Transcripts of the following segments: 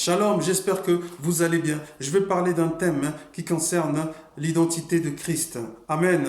Shalom, j'espère que vous allez bien. Je vais parler d'un thème qui concerne l'identité de Christ. Amen.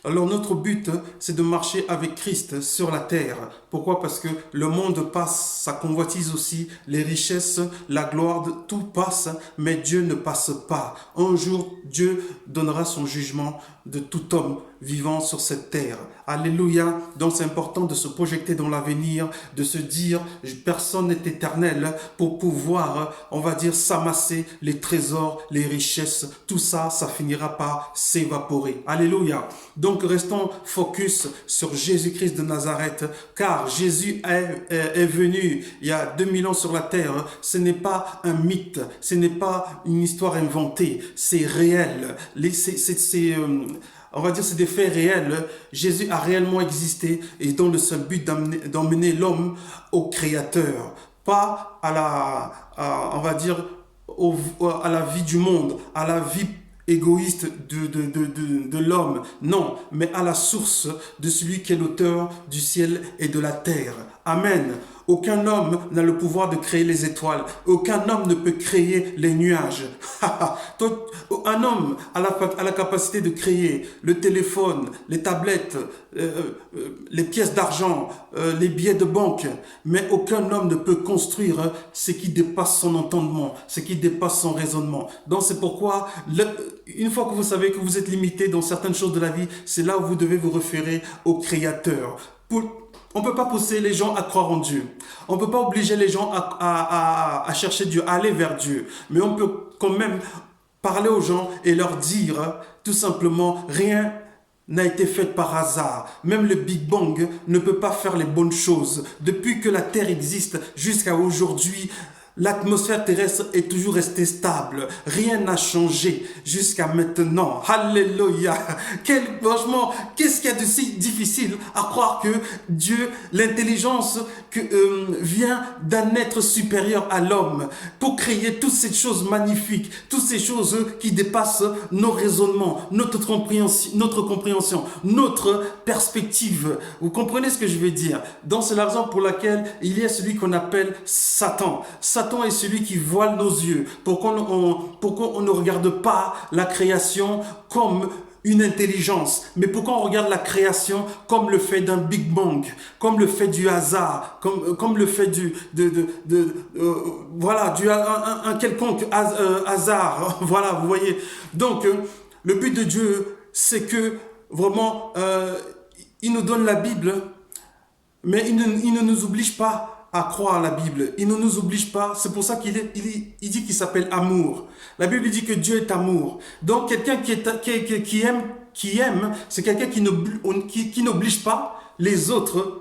Alors notre but, c'est de marcher avec Christ sur la terre. Pourquoi? Parce que le monde passe, ça convoitise aussi, les richesses, la gloire, tout passe, mais Dieu ne passe pas. Un jour, Dieu donnera son jugement de tout homme vivant sur cette terre. Alléluia. Donc c'est important de se projeter dans l'avenir, de se dire, personne n'est éternel pour pouvoir, on va dire, s'amasser les trésors, les richesses. Tout ça, ça finira par s'évaporer. Alléluia. Donc restons focus sur Jésus-Christ de Nazareth, car Jésus est venu il y a 2000 ans sur la terre. Ce n'est pas un mythe, ce n'est pas une histoire inventée, c'est réel. On va dire c'est des faits réels. Jésus a réellement existé et dans le seul but d'emmener l'homme au Créateur, pas on va dire, à la vie du monde, à la vie égoïste de l'homme, non, mais à la source de celui qui est l'auteur du ciel et de la terre. Amen. Aucun homme n'a le pouvoir de créer les étoiles. Aucun homme ne peut créer les nuages. Un homme a la capacité de créer le téléphone, les tablettes, les pièces d'argent, les billets de banque. Mais aucun homme ne peut construire ce qui dépasse son entendement, ce qui dépasse son raisonnement. Donc c'est pourquoi, une fois que vous savez que vous êtes limité dans certaines choses de la vie, c'est là où vous devez vous référer au Créateur. On ne peut pas pousser les gens à croire en Dieu. On ne peut pas obliger les gens à chercher Dieu, à aller vers Dieu. Mais on peut quand même parler aux gens et leur dire tout simplement, rien n'a été fait par hasard. Même le Big Bang ne peut pas faire les bonnes choses. Depuis que la Terre existe jusqu'à aujourd'hui, l'atmosphère terrestre est toujours restée stable. Rien n'a changé jusqu'à maintenant. Alléluia. Franchement, qu'est-ce qu'il y a de si difficile à croire que Dieu, l'intelligence vient d'un être supérieur à l'homme pour créer toutes ces choses magnifiques, toutes ces choses qui dépassent nos raisonnements, notre compréhension, notre perspective. Vous comprenez ce que je veux dire? Donc c'est la raison pour laquelle il y a celui qu'on appelle Satan. Satan est celui qui voile nos yeux pour qu'on ne regarde pas la création comme une intelligence, mais pourquoi on regarde la création comme le fait d'un Big Bang, comme le fait du hasard, comme le fait un quelconque hasard, voilà, vous voyez. Donc, le but de Dieu, c'est que vraiment, il nous donne la Bible, mais il ne nous oblige pas à croire à la Bible. Il ne nous oblige pas. C'est pour ça qu'il dit qu'il s'appelle amour. La Bible dit que Dieu est amour. Donc quelqu'un qui aime, c'est quelqu'un qui n'oblige pas les autres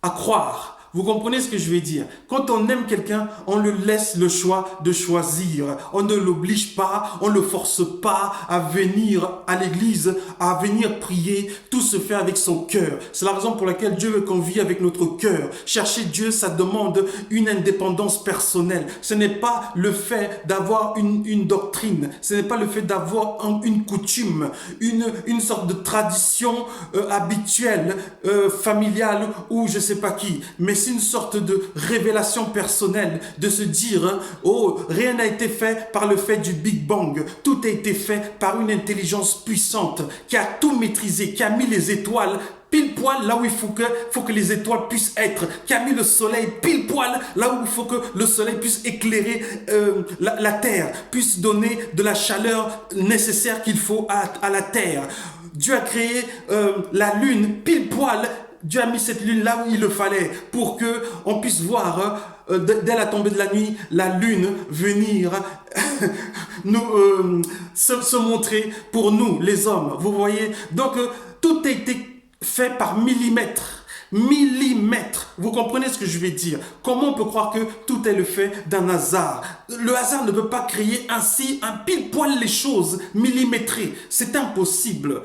à croire. Vous comprenez ce que je veux dire? Quand on aime quelqu'un, on le laisse le choix de choisir. On ne l'oblige pas, on ne le force pas à venir à l'église, à venir prier. Tout se fait avec son cœur. C'est la raison pour laquelle Dieu veut qu'on vive avec notre cœur. Chercher Dieu, ça demande une indépendance personnelle. Ce n'est pas le fait d'avoir une doctrine. Ce n'est pas le fait d'avoir une coutume, une sorte de tradition habituelle, familiale ou je sais pas qui. Mais c'est une sorte de révélation personnelle, de se dire, oh, rien n'a été fait par le fait du Big Bang. Tout a été fait par une intelligence puissante qui a tout maîtrisé, qui a mis les étoiles pile poil là où il faut que les étoiles puissent être, qui a mis le soleil pile poil là où il faut que le soleil puisse éclairer la terre, puisse donner de la chaleur nécessaire qu'il faut à la terre. Dieu a créé la lune pile poil. Dieu a mis cette lune là où il le fallait pour que on puisse voir dès la tombée de la nuit la lune venir se montrer pour nous les hommes. Vous voyez, donc tout a été fait par millimètres. Vous comprenez ce que je vais dire? Comment on peut croire que tout est le fait d'un hasard? Le hasard ne peut pas créer ainsi un pile poil les choses millimétrées. C'est impossible.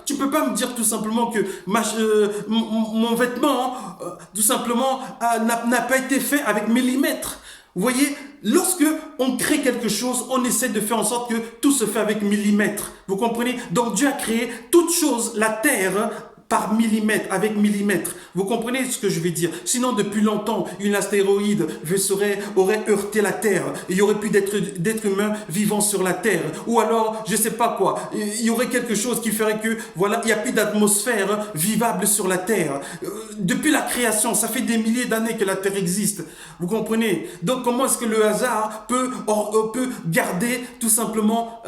Tu peux pas me dire tout simplement que mon vêtement tout simplement n'a pas été fait avec millimètres. Vous voyez, lorsque on crée quelque chose, on essaie de faire en sorte que tout se fait avec millimètres. Vous comprenez? Donc Dieu a créé toute chose, la terre, par millimètre, avec millimètre. Vous comprenez ce que je veux dire? Sinon, depuis longtemps, une astéroïde aurait heurté la Terre. Il y aurait plus d'êtres humains vivant sur la Terre. Ou alors, je sais pas quoi, il y aurait quelque chose qui ferait que, voilà, il n'y a plus d'atmosphère vivable sur la Terre. Depuis la création, ça fait des milliers d'années que la Terre existe. Vous comprenez? Donc, comment est-ce que le hasard peut garder tout simplement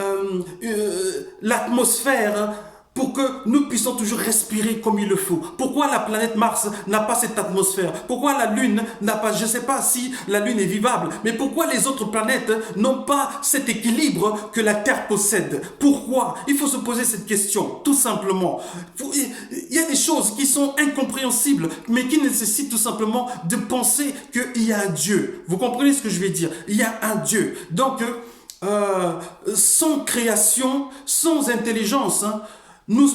l'atmosphère pour que nous puissions toujours respirer comme il le faut? Pourquoi la planète Mars n'a pas cette atmosphère? Pourquoi la Lune n'a pas, je ne sais pas si la Lune est vivable, mais pourquoi les autres planètes n'ont pas cet équilibre que la Terre possède? Pourquoi? Il faut se poser cette question, tout simplement. Il y a des choses qui sont incompréhensibles, mais qui nécessitent tout simplement de penser qu'il y a un Dieu. Vous comprenez ce que je vais dire? Il y a un Dieu. Donc, sans création, sans intelligence, il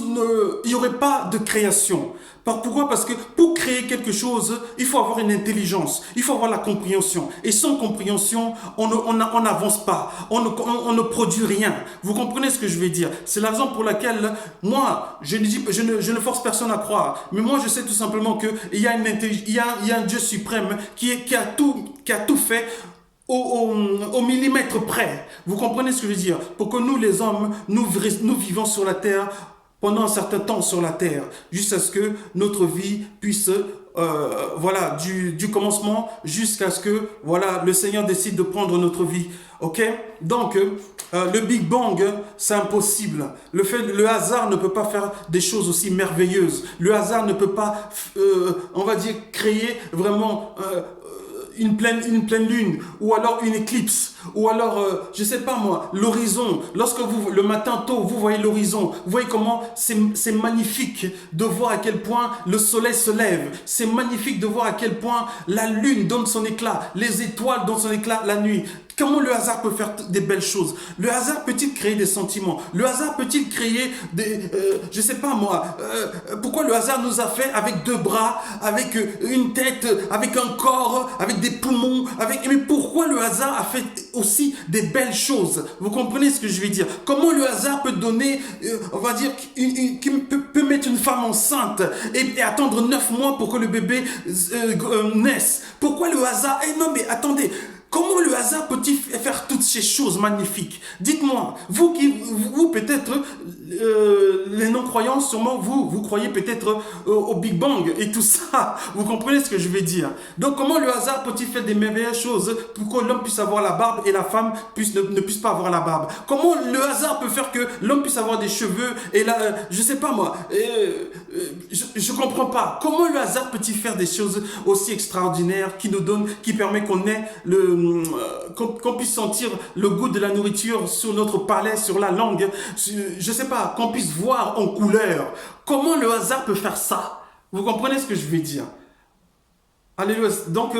n'y aurait pas de création. Pourquoi? Parce que pour créer quelque chose, il faut avoir une intelligence, il faut avoir la compréhension. Et sans compréhension, on n'avance pas, on ne produit rien. Vous comprenez ce que je veux dire? C'est la raison pour laquelle, moi, je ne force personne à croire. Mais moi, je sais tout simplement qu'il y a un Dieu suprême qui a tout fait au millimètre près. Vous comprenez ce que je veux dire? Pour que nous, les hommes, nous vivons sur la terre pendant un certain temps sur la terre, jusqu'à ce que notre vie puisse, voilà, du commencement jusqu'à ce que, voilà, le Seigneur décide de prendre notre vie. Ok? Donc, le Big Bang, c'est impossible. Le hasard ne peut pas faire des choses aussi merveilleuses. Le hasard ne peut pas, on va dire, créer vraiment une pleine lune, ou alors une éclipse, ou alors, je sais pas moi, l'horizon. Lorsque le matin tôt, vous voyez l'horizon, vous voyez comment c'est magnifique de voir à quel point le soleil se lève. C'est magnifique de voir à quel point la lune donne son éclat, les étoiles donnent son éclat la nuit. Comment le hasard peut faire des belles choses? Le hasard peut-il créer des sentiments? Le hasard peut-il créer je sais pas moi, pourquoi le hasard nous a fait avec 2 bras, avec une tête, avec un corps, avec des poumons, mais pourquoi le hasard a fait aussi des belles choses? Vous comprenez ce que je veux dire? Comment le hasard peut donner, on va dire, peut mettre une femme enceinte et attendre 9 mois pour que le bébé naisse? Pourquoi le hasard? Non mais attendez, comment le hasard peut-il faire toutes ces choses magnifiques? Dites-moi, vous peut-être, les non-croyants, sûrement vous croyez peut-être au Big Bang et tout ça. Vous comprenez ce que je veux dire? Donc comment le hasard peut-il faire des merveilleuses choses pour que l'homme puisse avoir la barbe et la femme ne puisse pas avoir la barbe? Comment le hasard peut faire que l'homme puisse avoir des cheveux et je sais pas moi, je comprends pas. Comment le hasard peut-il faire des choses aussi extraordinaires qui permet qu'on ait qu'on puisse sentir le goût de la nourriture sur notre palais, sur la langue, je sais pas, qu'on puisse voir en couleur. Comment le hasard peut faire ça? Vous comprenez ce que je veux dire? Alléluia. Donc,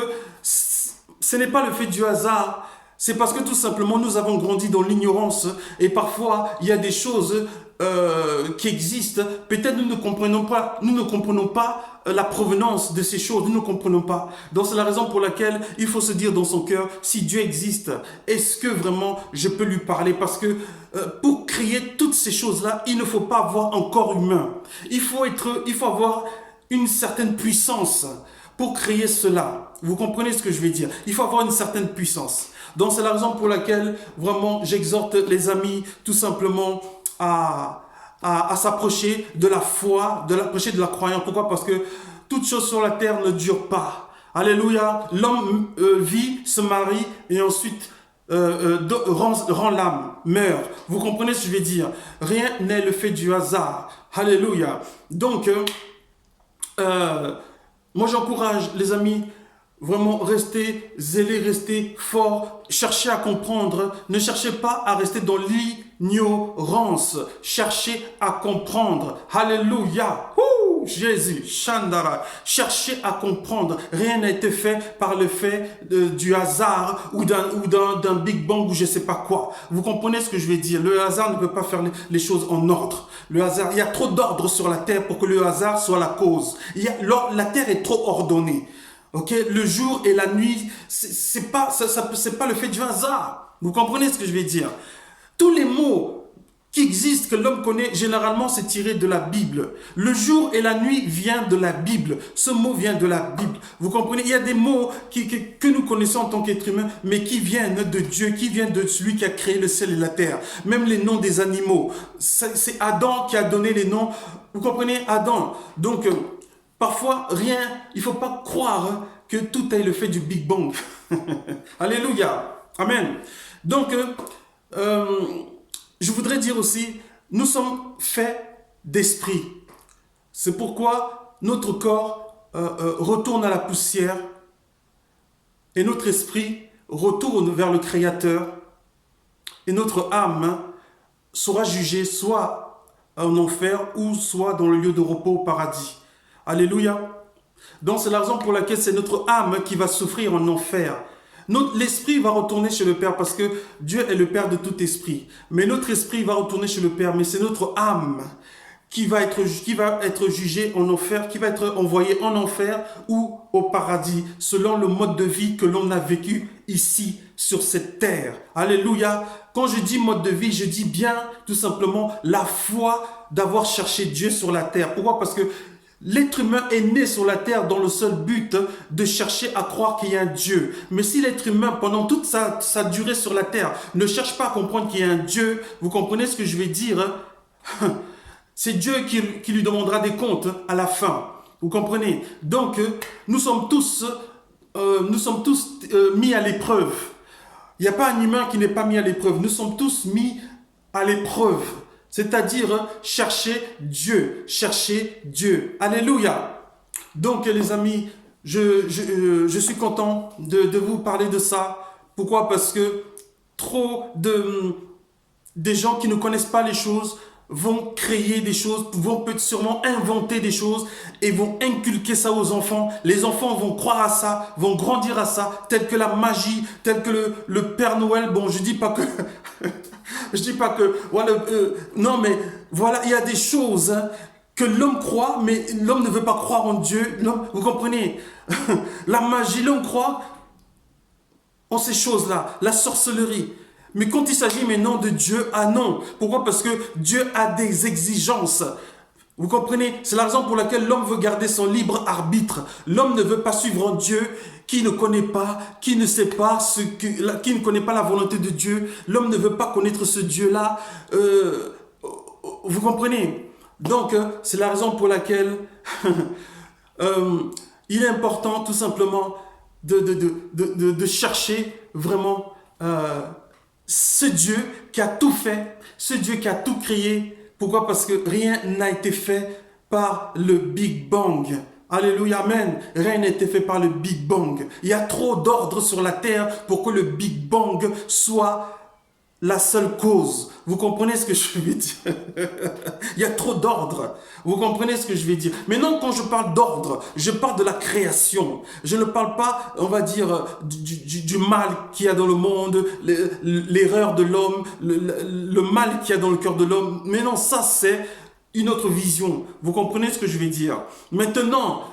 ce n'est pas le fait du hasard, c'est parce que tout simplement nous avons grandi dans l'ignorance et parfois il y a des choses qui existent. Peut-être nous ne comprenons pas la provenance de ces choses, nous ne comprenons pas. Donc c'est la raison pour laquelle il faut se dire dans son cœur, si Dieu existe, est-ce que vraiment je peux lui parler? Parce que pour créer toutes ces choses-là, il ne faut pas avoir un corps humain. Il faut avoir une certaine puissance pour créer cela. Vous comprenez ce que je veux dire? Il faut avoir une certaine puissance. Donc c'est la raison pour laquelle vraiment j'exhorte les amis tout simplement à s'approcher de la foi, d'approcher de la croyance. Pourquoi? Parce que toute chose sur la terre ne dure pas. Alléluia. L'homme vit, se marie et ensuite rend l'âme, meurt. Vous comprenez ce que je veux dire? Rien n'est le fait du hasard. Alléluia. Donc, moi j'encourage les amis, vraiment restez zélés, restez forts, cherchez à comprendre, ne cherchez pas à rester dans l'ignorance, cherchez à comprendre. Alléluia. Jésus, Chandara, cherchez à comprendre. Rien n'a été fait par le fait du hasard ou d'un Big Bang ou je ne sais pas quoi. Vous comprenez ce que je veux dire? Le hasard ne peut pas faire les choses en ordre. Le hasard, il y a trop d'ordre sur la terre pour que le hasard soit la cause. La terre est trop ordonnée. Ok, le jour et la nuit, c'est pas le fait du hasard. Vous comprenez ce que je veux dire? Tous les mots qui existe, que l'homme connaît, généralement, c'est tiré de la Bible. Le jour et la nuit vient de la Bible. Ce mot vient de la Bible. Vous comprenez? Il y a des mots que nous connaissons en tant qu'être humain, mais qui viennent de Dieu, qui viennent de celui qui a créé le ciel et la terre. Même les noms des animaux. C'est Adam qui a donné les noms. Vous comprenez? Adam. Donc, parfois, rien, il ne faut pas croire que tout est le fait du Big Bang. Alléluia. Amen. Donc, je voudrais dire aussi, nous sommes faits d'esprit. C'est pourquoi notre corps retourne à la poussière et notre esprit retourne vers le Créateur et notre âme sera jugée soit en enfer ou soit dans le lieu de repos au paradis. Alléluia. Donc c'est la raison pour laquelle c'est notre âme qui va souffrir en enfer. L'esprit va retourner chez le Père parce que Dieu est le Père de tout esprit. Mais notre esprit va retourner chez le Père, mais c'est notre âme qui va être jugée en enfer, qui va être envoyée en enfer ou au paradis, selon le mode de vie que l'on a vécu ici sur cette terre. Alléluia. Quand je dis mode de vie, je dis bien tout simplement la foi d'avoir cherché Dieu sur la terre. Pourquoi? Parce que l'être humain est né sur la terre dans le seul but de chercher à croire qu'il y a un Dieu. Mais si l'être humain, pendant toute sa durée sur la terre, ne cherche pas à comprendre qu'il y a un Dieu, vous comprenez ce que je vais dire? C'est Dieu qui lui demandera des comptes à la fin. Vous comprenez? Donc, nous sommes tous mis à l'épreuve. Il n'y a pas un humain qui n'est pas mis à l'épreuve. Nous sommes tous mis à l'épreuve. C'est-à-dire chercher Dieu, chercher Dieu. Alléluia. Donc les amis, je suis content de vous parler de ça. Pourquoi? Parce que trop des gens qui ne connaissent pas les choses vont créer des choses, vont peut-être sûrement inventer des choses et vont inculquer ça aux enfants. Les enfants vont croire à ça, vont grandir à ça, tel que la magie, tel que le Père Noël. Bon, je dis pas que... je dis pas que... Voilà, non, mais voilà, il y a des choses que l'homme croit, mais l'homme ne veut pas croire en Dieu. Vous comprenez? La magie, l'homme croit en ces choses-là, la sorcellerie. Mais quand il s'agit maintenant de Dieu, ah non. Pourquoi? Parce que Dieu a des exigences. Vous comprenez? C'est la raison pour laquelle l'homme veut garder son libre arbitre. L'homme ne veut pas suivre un Dieu qui ne connaît pas, qui ne sait pas qui ne connaît pas la volonté de Dieu. L'homme ne veut pas connaître ce Dieu-là. Vous comprenez? Donc, c'est la raison pour laquelle il est important tout simplement de chercher vraiment ce Dieu qui a tout fait, ce Dieu qui a tout créé. Pourquoi? Parce que rien n'a été fait par le Big Bang. Alléluia, amen. Rien n'a été fait par le Big Bang. Il y a trop d'ordre sur la terre pour que le Big Bang soit la seule cause. Vous comprenez ce que je veux dire? Il y a trop d'ordre. Vous comprenez ce que je vais dire? Maintenant, quand je parle d'ordre, je parle de la création. Je ne parle pas, on va dire, du mal qu'il y a dans le monde, l'erreur de l'homme, le mal qu'il y a dans le cœur de l'homme. Mais non, ça c'est une autre vision. Vous comprenez ce que je vais dire? Maintenant,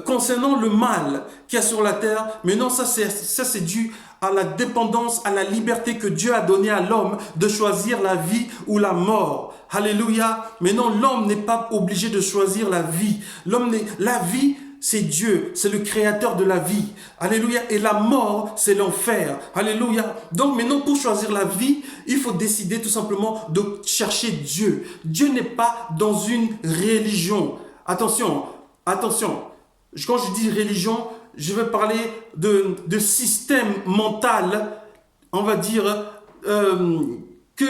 concernant le mal qu'il y a sur la terre, mais non, ça c'est dû à la dépendance, à la liberté que Dieu a donnée à l'homme de choisir la vie ou la mort. Alléluia. Mais non, l'homme n'est pas obligé de choisir la vie. La vie, c'est Dieu, c'est le créateur de la vie. Alléluia. Et la mort, c'est l'enfer. Alléluia. Donc maintenant, pour choisir la vie, il faut décider tout simplement de chercher Dieu. Dieu n'est pas dans une religion. Attention. Quand je dis religion, je vais parler de système mental, on va dire, que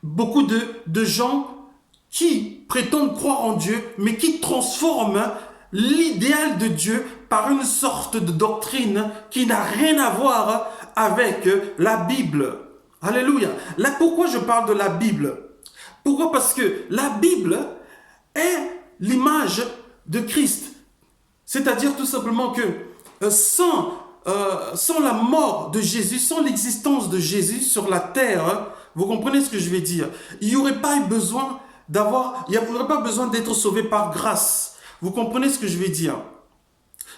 beaucoup de gens qui prétendent croire en Dieu, mais qui transforment l'idéal de Dieu par une sorte de doctrine qui n'a rien à voir avec la Bible. Alléluia. Là, pourquoi je parle de la Bible? Pourquoi? Parce que la Bible est l'image de Christ. C'est-à-dire tout simplement que sans la mort de Jésus, sans l'existence de Jésus sur la terre, vous comprenez ce que je vais dire? Il n'y aurait pas besoin d'être sauvé par grâce. Vous comprenez ce que je vais dire?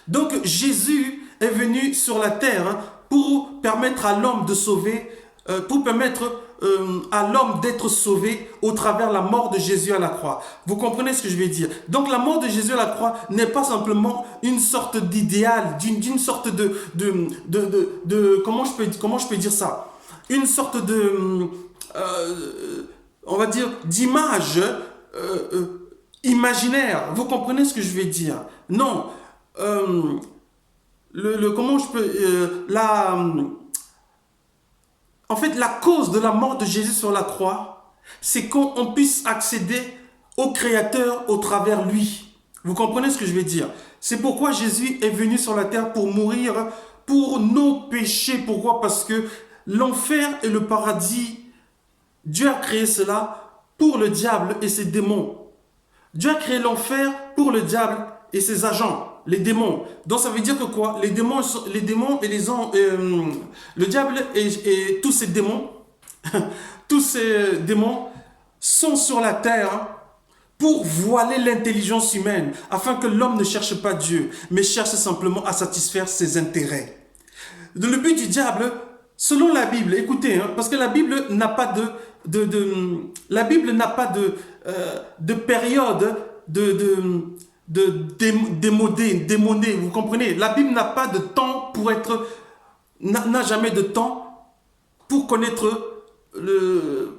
Donc Jésus est venu sur la terre pour permettre à l'homme de sauver à l'homme d'être sauvé au travers de la mort de Jésus à la croix. Vous comprenez ce que je vais dire? Donc la mort de Jésus à la croix n'est pas simplement une sorte d'idéal, d'une sorte comment je peux dire ça? Une sorte on va dire, d'image imaginaire. Vous comprenez ce que je vais dire? Non. Comment je peux... En fait, la cause de la mort de Jésus sur la croix, c'est qu'on puisse accéder au Créateur au travers lui. Vous comprenez ce que je veux dire? C'est pourquoi Jésus est venu sur la terre pour mourir pour nos péchés. Pourquoi? Parce que l'enfer et le paradis, Dieu a créé cela pour le diable et ses démons. Dieu a créé l'enfer pour le diable et ses agents, les démons. Donc ça veut dire que quoi? Les démons et le diable et tous ces démons, tous ces démons sont sur la terre pour voiler l'intelligence humaine, afin que l'homme ne cherche pas Dieu, mais cherche simplement à satisfaire ses intérêts. Le but du diable, selon la Bible, écoutez, parce que la Bible n'a pas la Bible n'a pas de période démodée, vous comprenez? La Bible n'a pas de temps pour être, n'a jamais de temps pour connaître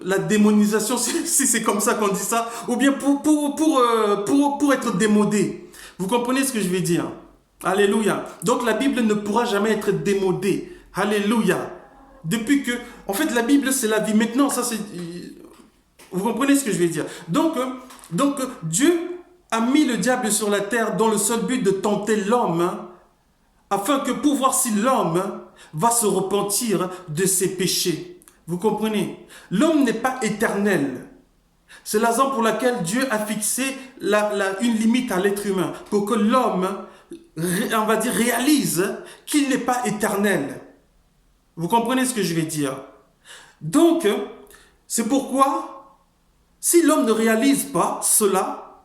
la démonisation, si c'est comme ça qu'on dit ça, ou bien pour être démodé. Vous comprenez ce que je veux dire? Alléluia. Donc la Bible ne pourra jamais être démodée. Alléluia. Depuis que, en fait, la Bible c'est la vie. Maintenant, ça c'est, vous comprenez ce que je veux dire? Donc Dieu a mis le diable sur la terre dans le seul but de tenter l'homme, afin que pour voir si l'homme va se repentir de ses péchés. Vous comprenez? L'homme n'est pas éternel. C'est la raison pour laquelle Dieu a fixé une limite à l'être humain, pour que l'homme, on va dire, réalise qu'il n'est pas éternel. Vous comprenez ce que je vais dire? Donc, c'est pourquoi, si l'homme ne réalise pas cela,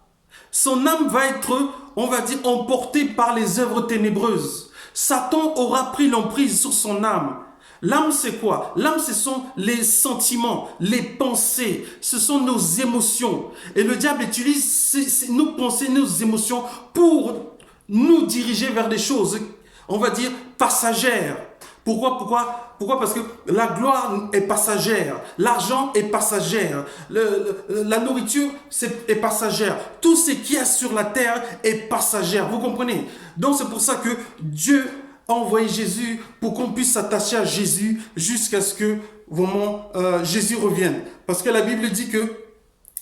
son âme va être, on va dire, emportée par les œuvres ténébreuses. Satan aura pris l'emprise sur son âme. L'âme, c'est quoi? L'âme, ce sont les sentiments, les pensées, ce sont nos émotions. Et le diable utilise nos pensées, nos émotions pour nous diriger vers des choses, on va dire, passagères. Pourquoi? Parce que la gloire est passagère, l'argent est passagère, la nourriture est passagère, tout ce qu'il y a sur la terre est passagère. Vous comprenez? Donc c'est pour ça que Dieu a envoyé Jésus pour qu'on puisse s'attacher à Jésus jusqu'à ce que vraiment Jésus revienne. Parce que la Bible dit que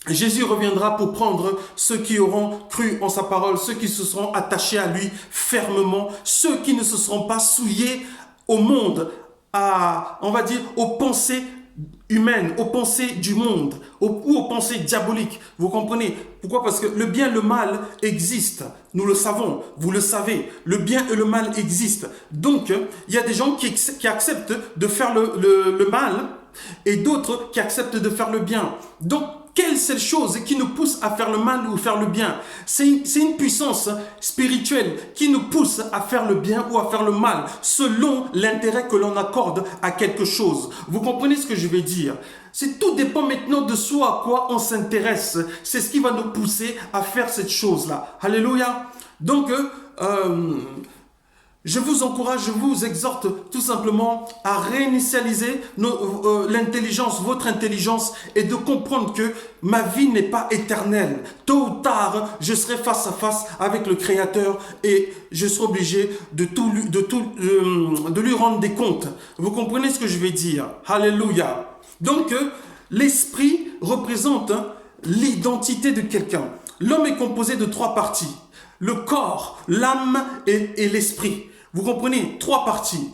Jésus reviendra pour prendre ceux qui auront cru en sa parole, ceux qui se seront attachés à lui fermement, ceux qui ne se seront pas souillés au monde, on va dire, aux pensées humaines, aux pensées du monde, ou aux pensées diaboliques. Vous comprenez? Pourquoi? Parce que le bien et le mal existent. Nous le savons, vous le savez. Le bien et le mal existent. Donc, il y a des gens qui acceptent de faire le mal et d'autres qui acceptent de faire le bien. Donc, quelle est cette chose qui nous pousse à faire le mal ou faire le bien? C'est une puissance spirituelle qui nous pousse à faire le bien ou à faire le mal, selon l'intérêt que l'on accorde à quelque chose. Vous comprenez ce que je vais dire? Tout dépend maintenant de soi à quoi on s'intéresse. C'est ce qui va nous pousser à faire cette chose-là. Alléluia. Donc, je vous encourage, je vous exhorte tout simplement à réinitialiser l'intelligence, votre intelligence, et de comprendre que ma vie n'est pas éternelle. Tôt ou tard, je serai face à face avec le Créateur et je serai obligé de lui rendre des comptes. Vous comprenez ce que je vais dire? Alléluia. Donc, l'esprit représente l'identité de quelqu'un. L'homme est composé de 3 parties. Le corps, l'âme et l'esprit. Vous comprenez? 3 parties.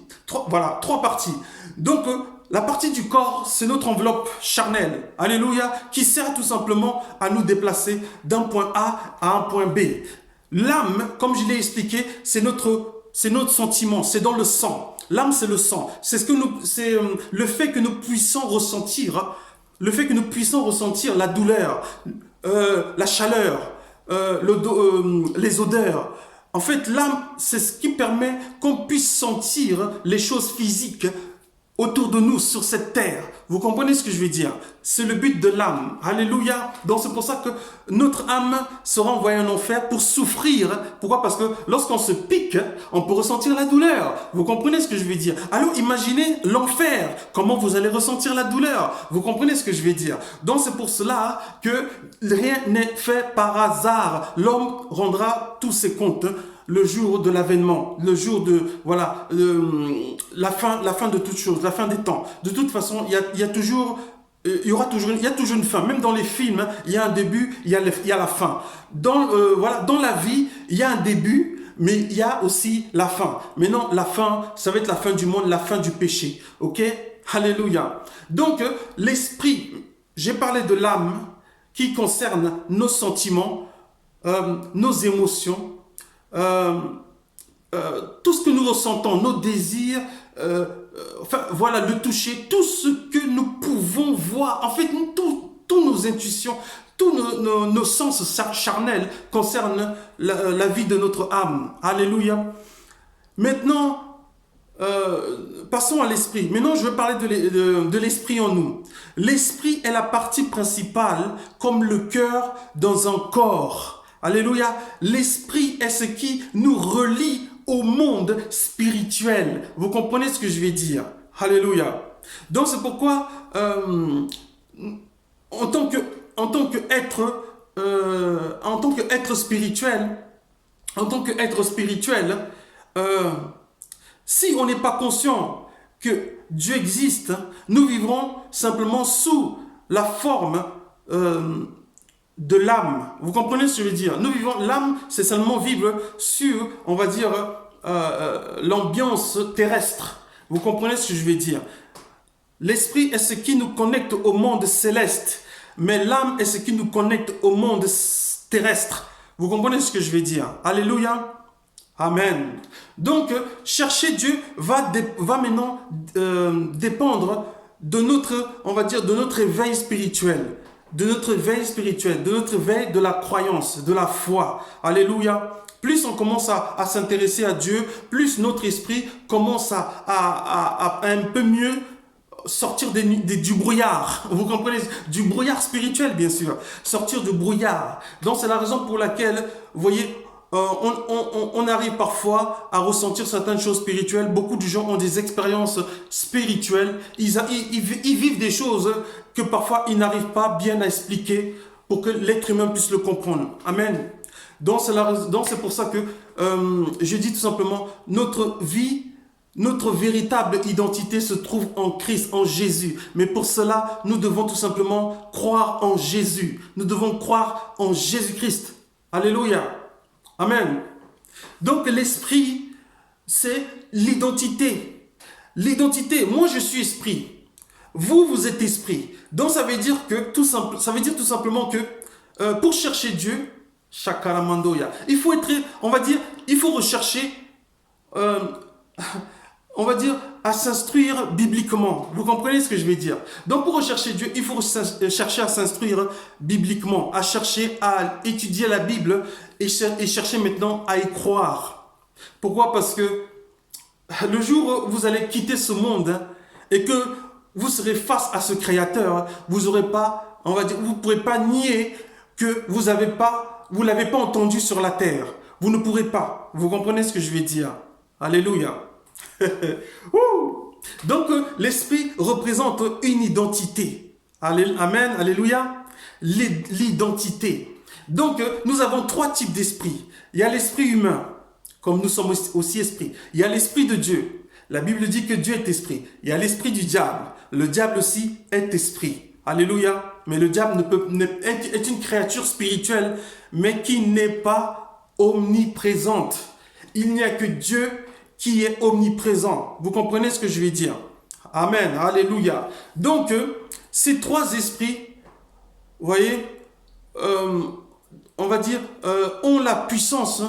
Voilà, 3 parties. Donc, la partie du corps, c'est notre enveloppe charnelle. Alléluia. Qui sert tout simplement à nous déplacer d'un point A à un point B. L'âme, comme je l'ai expliqué, c'est notre sentiment. C'est dans le sang. L'âme, c'est le sang. C'est le fait que nous puissions ressentir, la douleur, la chaleur, les odeurs. En fait, l'âme, c'est ce qui permet qu'on puisse sentir les choses physiques autour de nous sur cette terre. Vous comprenez ce que je veux dire? C'est le but de l'âme. Alléluia. Donc c'est pour ça que notre âme sera envoyée en enfer pour souffrir. Pourquoi? Parce que lorsqu'on se pique, on peut ressentir la douleur. Vous comprenez ce que je veux dire? Alors imaginez l'enfer. Comment vous allez ressentir la douleur? Vous comprenez ce que je veux dire? Donc c'est pour cela que rien n'est fait par hasard. L'homme rendra tous ses comptes le jour de l'avènement, le jour de, voilà, la fin de toutes choses, la fin des temps. De toute façon, il y a toujours une fin. Même dans les films, il y a un début, il y a la fin. Voilà, dans la vie, il y a un début, mais il y a aussi la fin. Mais non, la fin, ça va être la fin du monde, la fin du péché. Ok? Alléluia. Donc, l'esprit, j'ai parlé de l'âme qui concerne nos sentiments, nos émotions, tout ce que nous ressentons, nos désirs, enfin voilà, le toucher, tout ce que nous pouvons voir, en fait, tous nos intuitions, tous nos sens charnels concernent la vie de notre âme. Alléluia. Maintenant, passons à l'esprit. Maintenant, je veux parler de l'esprit en nous. L'esprit est la partie principale, comme le cœur dans un corps. Alléluia. L'esprit est ce qui nous relie au monde spirituel. Vous comprenez ce que je vais dire? Alléluia. Donc c'est pourquoi, en tant qu'être spirituel, si on n'est pas conscient que Dieu existe, nous vivrons simplement sous la forme de l'âme. Vous comprenez ce que je veux dire? Nous vivons, l'âme, c'est seulement vivre sur, on va dire, l'ambiance terrestre. Vous comprenez ce que je veux dire? L'esprit est ce qui nous connecte au monde céleste, mais l'âme est ce qui nous connecte au monde terrestre. Vous comprenez ce que je veux dire? Alléluia. Amen. Donc, chercher Dieu va maintenant dépendre de notre, on va dire, de notre éveil spirituel. De notre éveil de la croyance, de la foi. Alléluia. Plus on commence à s'intéresser à Dieu, plus notre esprit commence à un peu mieux sortir du brouillard. Vous comprenez? Du brouillard spirituel, bien sûr. Sortir du brouillard. Donc, c'est la raison pour laquelle, vous voyez, on arrive parfois à ressentir certaines choses spirituelles. Beaucoup de gens ont des expériences spirituelles. Ils vivent des choses que parfois ils n'arrivent pas bien à expliquer pour que l'être humain puisse le comprendre. Amen. Donc c'est pour ça que je dis tout simplement, notre vie, notre véritable identité se trouve en Christ, en Jésus. Mais pour cela, nous devons tout simplement croire en Jésus. Nous devons croire en Jésus-Christ. Alléluia. Amen. Donc l'esprit, c'est l'identité. L'identité, moi je suis esprit. Vous êtes esprit. Donc ça veut dire tout simplement que pour chercher Dieu, Shakaramandoya, il faut être, on va dire, il faut rechercher, on va dire, à s'instruire bibliquement. Vous comprenez ce que je vais dire? Donc pour rechercher Dieu, il faut chercher à s'instruire bibliquement, à chercher à étudier la Bible et chercher maintenant à y croire. Pourquoi? Parce que le jour où vous allez quitter ce monde et que vous serez face à ce Créateur, vous aurez pas, on va dire, vous ne pourrez pas nier que vous l'avez pas entendu sur la terre. Vous ne pourrez pas. Vous comprenez ce que je vais dire? Alléluia. Donc, l'esprit représente une identité. Amen, alléluia. L'identité. Donc, nous avons trois types d'esprit. Il y a l'esprit humain, comme nous sommes aussi esprit. Il y a l'esprit de Dieu. La Bible dit que Dieu est esprit. Il y a l'esprit du diable. Le diable aussi est esprit. Alléluia. Mais le diable est une créature spirituelle, mais qui n'est pas omniprésente. Il n'y a que Dieu qui est omniprésent. Vous comprenez ce que je vais dire? Amen. Alléluia. Donc, ces trois esprits, vous voyez, on va dire, ont la puissance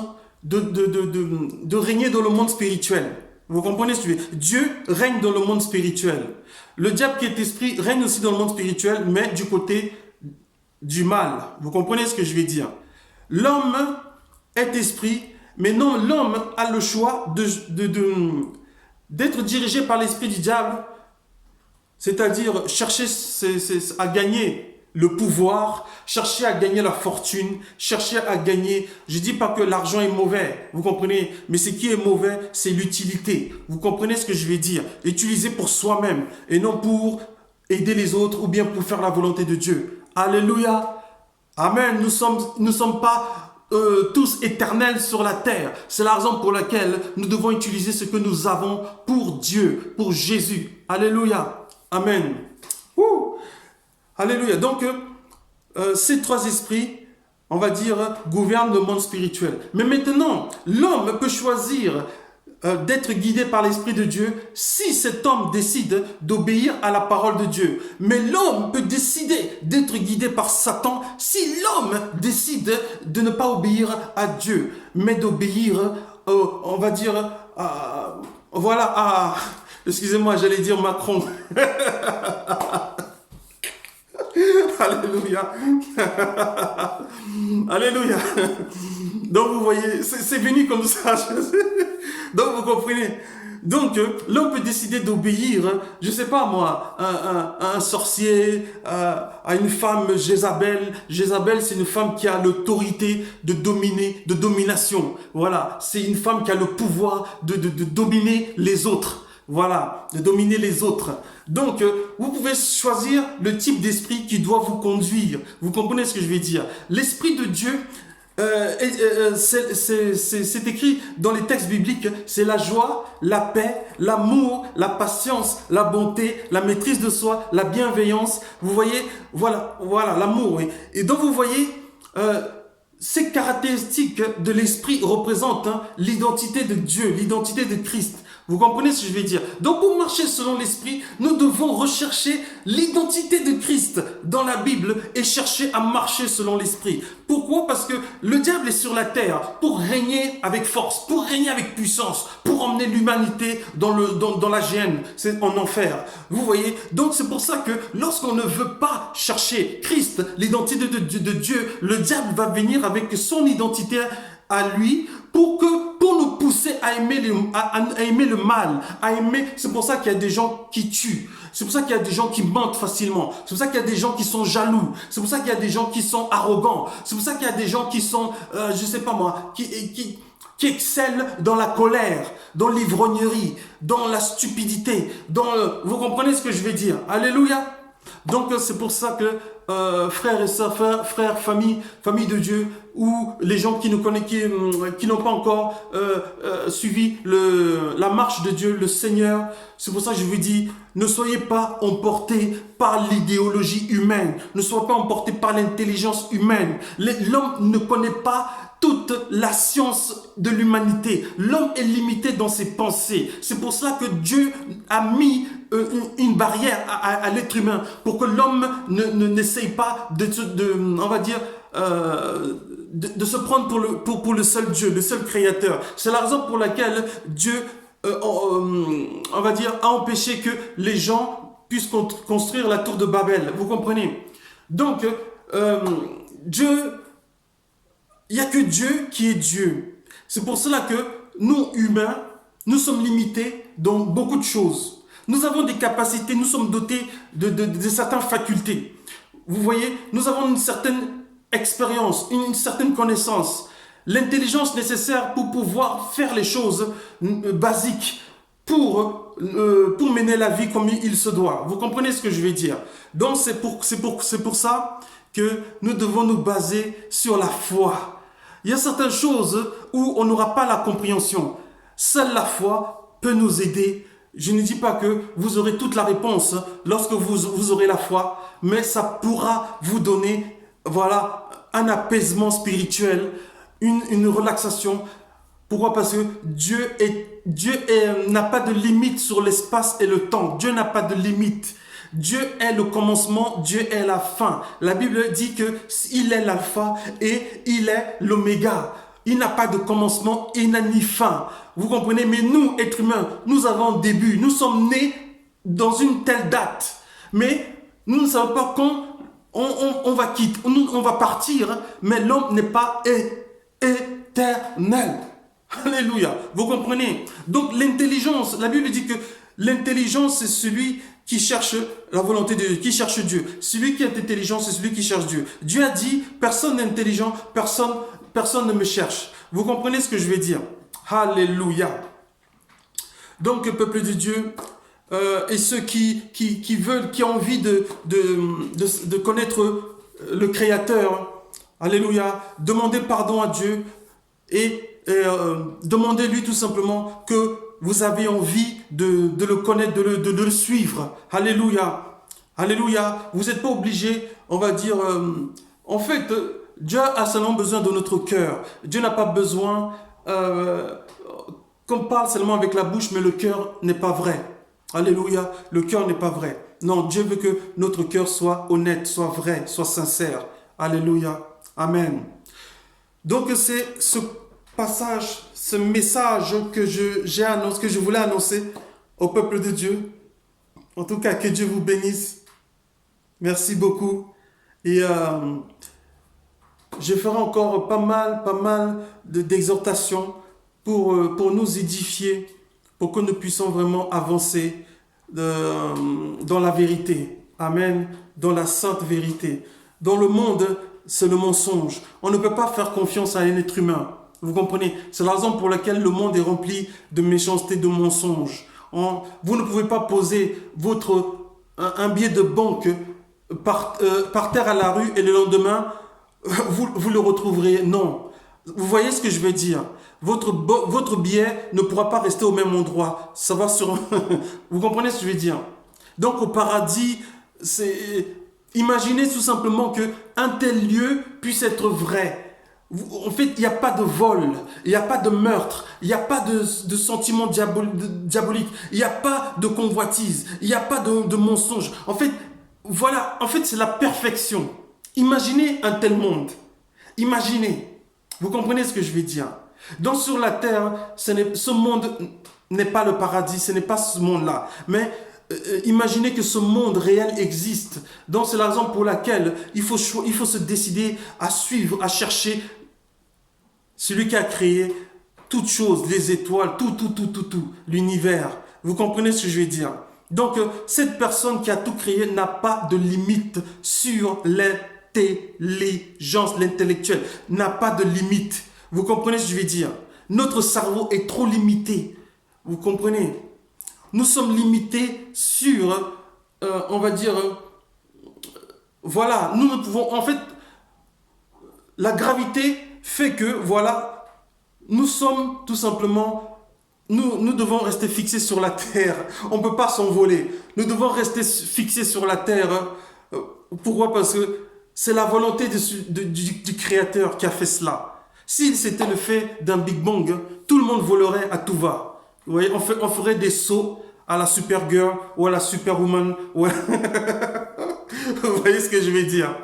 de régner dans le monde spirituel. Vous comprenez ce que je veux dire? Dieu règne dans le monde spirituel. Le diable qui est esprit règne aussi dans le monde spirituel, mais du côté du mal. Vous comprenez ce que je vais dire? L'homme est esprit, mais non, l'homme a le choix d'être dirigé par l'esprit du diable C'est-à-dire chercher à gagner le pouvoir, chercher à gagner la fortune, chercher à gagner. Je dis pas que l'argent est mauvais, vous comprenez, mais ce qui est mauvais, c'est l'utilité. Vous comprenez ce que je vais dire? Utiliser pour soi-même et non pour aider les autres ou bien pour faire la volonté de Dieu. Alléluia. Amen. Nous sommes pas tous éternels sur la terre. C'est la raison pour laquelle nous devons utiliser ce que nous avons pour Dieu, pour Jésus. Alléluia. Amen. Ouh. Alléluia. Donc, ces trois esprits, on va dire, gouvernent le monde spirituel. Mais maintenant, l'homme peut choisir d'être guidé par l'Esprit de Dieu si cet homme décide d'obéir à la parole de Dieu. Mais l'homme peut décider d'être guidé par Satan si l'homme décide de ne pas obéir à Dieu, mais d'obéir, on va dire, excusez-moi, j'allais dire Macron. Alléluia. Alléluia. Donc vous voyez, c'est venu comme ça. Donc vous comprenez. Donc l'homme peut décider d'obéir, je sais pas moi, à un sorcier, à une femme Jézabel. Jézabel, c'est une femme qui a l'autorité de dominer, de domination. Voilà, c'est une femme qui a le pouvoir de dominer les autres. Voilà, de dominer les autres. Donc, vous pouvez choisir le type d'esprit qui doit vous conduire. Vous comprenez ce que je vais dire? L'esprit de Dieu, c'est écrit dans les textes bibliques, c'est la joie, la paix, l'amour, la patience, la bonté, la maîtrise de soi, la bienveillance. Vous voyez, voilà, l'amour. Oui. Et donc, vous voyez, ces caractéristiques de l'esprit représentent l'identité de Dieu, l'identité de Christ. Vous comprenez ce que je vais dire? Donc pour marcher selon l'esprit, nous devons rechercher l'identité de Christ dans la Bible et chercher à marcher selon l'esprit. Pourquoi? Parce que le diable est sur la terre pour régner avec force, pour régner avec puissance, pour emmener l'humanité dans la géhenne, c'est en enfer. Vous voyez? Donc c'est pour ça que lorsqu'on ne veut pas chercher Christ, l'identité de Dieu, le diable va venir avec son identité à lui pour nous pousser à aimer le mal, c'est pour ça qu'il y a des gens qui tuent, c'est pour ça qu'il y a des gens qui mentent facilement, c'est pour ça qu'il y a des gens qui sont jaloux, c'est pour ça qu'il y a des gens qui sont arrogants, c'est pour ça qu'il y a des gens qui sont, je sais pas moi, qui excellent dans la colère, dans l'ivrognerie, dans la stupidité, vous comprenez ce que je vais dire? Alléluia. Donc c'est pour ça que frères et sœurs, frères, famille de Dieu, ou les gens qui nous connaissent, qui n'ont pas encore suivi la marche de Dieu, le Seigneur, c'est pour ça que je vous dis, ne soyez pas emportés par l'idéologie humaine, ne soyez pas emportés par l'intelligence humaine. L'homme ne connaît pas toute la science de l'humanité. L'homme est limité dans ses pensées. C'est pour cela que Dieu a mis une barrière à l'être humain pour que l'homme n'essaye pas de se prendre pour le seul Dieu, le seul créateur. C'est la raison pour laquelle Dieu, a empêché que les gens puissent construire la tour de Babel. Vous comprenez? Donc, il n'y a que Dieu qui est Dieu. C'est pour cela que nous, humains, nous sommes limités dans beaucoup de choses. Nous avons des capacités, nous sommes dotés de certaines facultés. Vous voyez, nous avons une certaine expérience, une certaine connaissance, l'intelligence nécessaire pour pouvoir faire les choses basiques, pour mener la vie comme il se doit. Vous comprenez ce que je vais dire? Donc c'est pour ça que nous devons nous baser sur la foi. Il y a certaines choses où on n'aura pas la compréhension. Seule la foi peut nous aider. Je ne dis pas que vous aurez toute la réponse lorsque vous aurez la foi, mais ça pourra vous donner, un apaisement spirituel, une relaxation. Pourquoi? Parce que Dieu n'a pas de limite sur l'espace et le temps. Dieu n'a pas de limite. Dieu est le commencement, Dieu est la fin. La Bible dit que il est l'alpha et il est l'oméga. Il n'a pas de commencement, il n'a ni fin. Vous comprenez? Mais nous, êtres humains, nous avons un début. Nous sommes nés dans une telle date. Mais nous ne savons pas quand on va quitter, on va partir. Mais l'homme n'est pas éternel. Alléluia. Vous comprenez? Donc l'intelligence, la Bible dit que L'intelligence, c'est celui qui cherche la volonté de Dieu, qui cherche Dieu. Celui qui est intelligent, c'est celui qui cherche Dieu. Dieu a dit, personne n'est intelligent, personne ne me cherche. Vous comprenez ce que je veux dire? Alléluia. Donc, peuple de Dieu, et ceux qui veulent, qui ont envie de connaître le Créateur, alléluia, demandez pardon à Dieu et demandez-lui tout simplement que vous avez envie de le connaître, de le suivre. Alléluia. Alléluia. Vous n'êtes pas obligé, on va dire, en fait, Dieu a seulement besoin de notre cœur. Dieu n'a pas besoin qu'on parle seulement avec la bouche, mais le cœur n'est pas vrai. Alléluia. Le cœur n'est pas vrai. Non, Dieu veut que notre cœur soit honnête, soit vrai, soit sincère. Alléluia. Amen. Donc c'est ce passage, ce message que j'ai annoncé, que je voulais annoncer au peuple de Dieu. En tout cas, que Dieu vous bénisse. Merci beaucoup. Et je ferai encore pas mal d'exhortations pour nous édifier, pour que nous puissions vraiment avancer dans la vérité. Amen. Dans la sainte vérité. Dans le monde, c'est le mensonge. On ne peut pas faire confiance à un être humain. Vous comprenez? C'est la raison pour laquelle le monde est rempli de méchanceté, de mensonges. Vous ne pouvez pas poser un billet de banque par terre à la rue et le lendemain, vous le retrouverez. Non. Vous voyez ce que je veux dire? Votre billet ne pourra pas rester au même endroit. Ça va sur... Vous comprenez ce que je veux dire? Donc au paradis, imaginez tout simplement qu'un tel lieu puisse être vrai. En fait, il n'y a pas de vol, il n'y a pas de meurtre, il n'y a pas de sentiments diaboliques, il n'y a pas de convoitise, il n'y a pas de mensonge. En fait, voilà, c'est la perfection. Imaginez un tel monde. Imaginez. Vous comprenez ce que je veux dire? Donc sur la terre, ce monde n'est pas le paradis, ce n'est pas ce monde-là. Mais imaginez que ce monde réel existe. Donc c'est la raison pour laquelle il faut se décider à suivre, à chercher celui qui a créé toutes choses, les étoiles, tout, l'univers. Vous comprenez ce que je veux dire? Donc cette personne qui a tout créé n'a pas de limite sur l'intelligence, l'intellectuel, n'a pas de limite. Vous comprenez ce que je veux dire? Notre cerveau est trop limité. Vous comprenez? Nous sommes limités sur, on va dire, voilà, nous ne pouvons, en fait, la gravité fait que, voilà, nous sommes tout simplement, nous devons rester fixés sur la terre. On ne peut pas s'envoler. Nous devons rester fixés sur la terre. Pourquoi? Parce que c'est la volonté du Créateur qui a fait cela. Si c'était le fait d'un Big Bang, tout le monde volerait à tout va. Vous voyez, on ferait des sauts à la Supergirl ou à la Superwoman. Ouais. Vous voyez ce que je veux dire?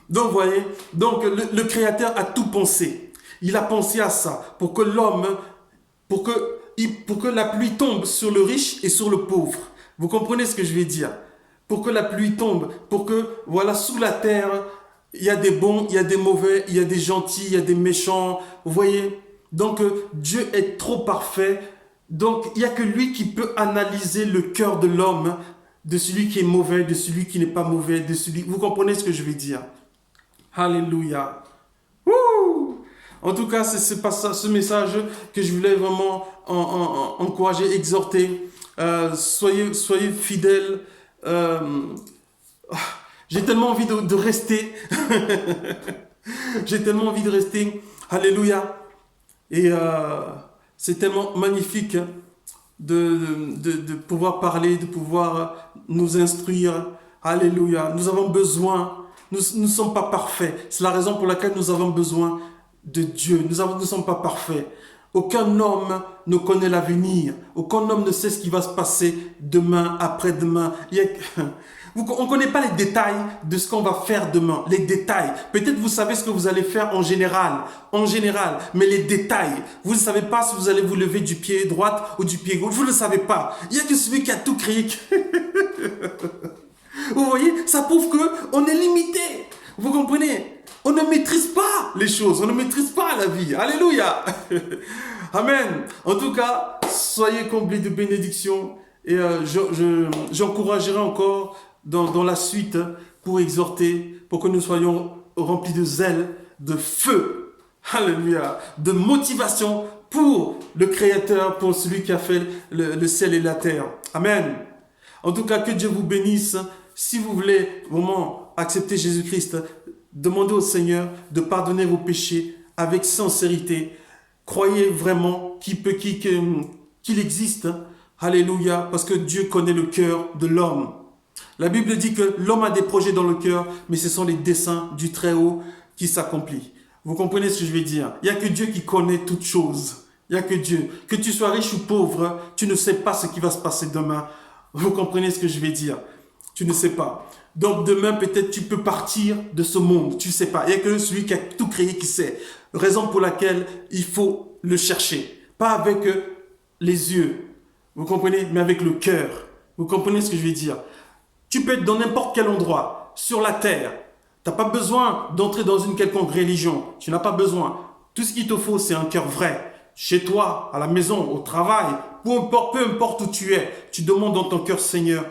Donc, vous voyez, le Créateur a tout pensé. Il a pensé à ça pour que l'homme, pour que la pluie tombe sur le riche et sur le pauvre. Vous comprenez ce que je veux dire? Pour que la pluie tombe, pour que, voilà, sous la terre, il y a des bons, il y a des mauvais, il y a des gentils, il y a des méchants. Vous voyez? Donc, Dieu est trop parfait. Donc, il n'y a que lui qui peut analyser le cœur de l'homme, de celui qui est mauvais, de celui qui n'est pas mauvais, de celui... Vous comprenez ce que je veux dire? Alléluia. Wouh! En tout cas, c'est ce message que je voulais vraiment encourager, exhorter. Soyez fidèles. J'ai tellement envie de rester. J'ai tellement envie de rester. Alléluia. Et c'est tellement magnifique de pouvoir parler, de pouvoir nous instruire. Alléluia. Nous avons besoin. Nous ne sommes pas parfaits. C'est la raison pour laquelle nous avons besoin de Dieu. Nous ne sommes pas parfaits. Aucun homme ne connaît l'avenir. Aucun homme ne sait ce qui va se passer demain, après-demain. On ne connaît pas les détails de ce qu'on va faire demain. Les détails. Peut-être vous savez ce que vous allez faire en général. Mais les détails. Vous ne savez pas si vous allez vous lever du pied droit ou du pied gauche. Vous ne le savez pas. Il n'y a que celui qui a tout créé. Vous voyez, ça prouve qu'on est limité. Vous comprenez? On ne maîtrise pas les choses. On ne maîtrise pas la vie. Alléluia. Amen. En tout cas, soyez comblés de bénédictions. Et j'encouragerai encore dans la suite pour exhorter, pour que nous soyons remplis de zèle, de feu, alléluia, de motivation pour le Créateur, pour celui qui a fait le ciel et la terre. Amen. En tout cas, que Dieu vous bénisse. Si vous voulez vraiment accepter Jésus-Christ, demandez au Seigneur de pardonner vos péchés avec sincérité. Croyez vraiment qu'il existe. Alléluia, parce que Dieu connaît le cœur de l'homme. La Bible dit que l'homme a des projets dans le cœur, mais ce sont les desseins du Très-Haut qui s'accomplissent. Vous comprenez ce que je vais dire? Il n'y a que Dieu qui connaît toutes choses. Il n'y a que Dieu. Que tu sois riche ou pauvre, tu ne sais pas ce qui va se passer demain. Vous comprenez ce que je vais dire? Tu ne sais pas. Donc demain, peut-être tu peux partir de ce monde. Tu ne sais pas. Il n'y a que celui qui a tout créé qui sait. Raison pour laquelle il faut le chercher. Pas avec les yeux. Vous comprenez? Mais avec le cœur. Vous comprenez ce que je vais dire? Tu peux être dans n'importe quel endroit, sur la terre. Tu n'as pas besoin d'entrer dans une quelconque religion. Tu n'as pas besoin. Tout ce qu'il te faut, c'est un cœur vrai. Chez toi, à la maison, au travail, peu importe où tu es, tu demandes dans ton cœur, Seigneur,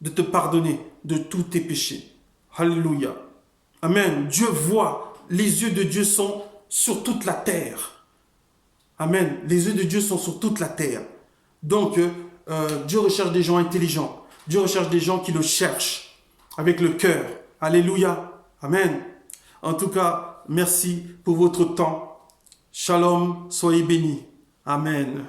de te pardonner de tous tes péchés. Alléluia. Amen. Dieu voit. Les yeux de Dieu sont sur toute la terre. Amen. Les yeux de Dieu sont sur toute la terre. Donc, Dieu recherche des gens intelligents. Dieu recherche des gens qui le cherchent avec le cœur. Alléluia. Amen. En tout cas, merci pour votre temps. Shalom, soyez bénis. Amen.